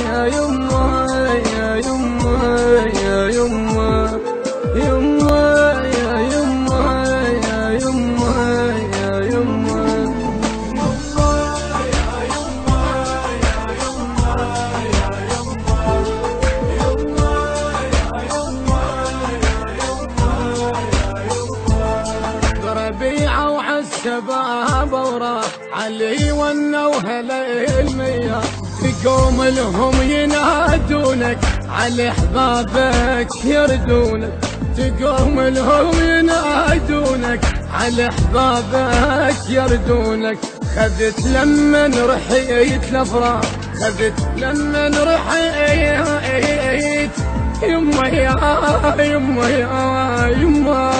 يا يما يا يما يا يما يما يا يما يا يما يا يما ربيعة وعالشباب وراح علي ونوها للمياه تقوم لهم ينادونك على احبابك يردونك تقوم لهم ينادونك على احبابك يردونك خذت لمن رحيت الافراح خذت لمن رحيت يما يا يما يا يما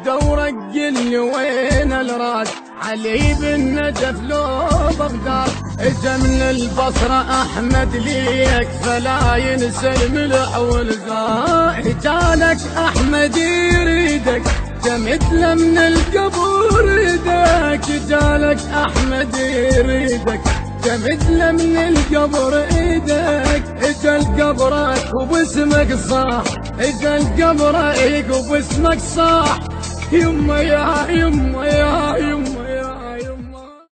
دورك قل وين الراد علي بن نجف لو بغداد اجا من البصرة احمد ليك فلا ينسى الملح والغاء جالك احمد يريدك مثل من القبر ايدك جالك احمد يريدك مثل من القبر ايدك اجا القبرك وباسمك صاح اجا القبرك وباسمك صاح يما يا يما يا يما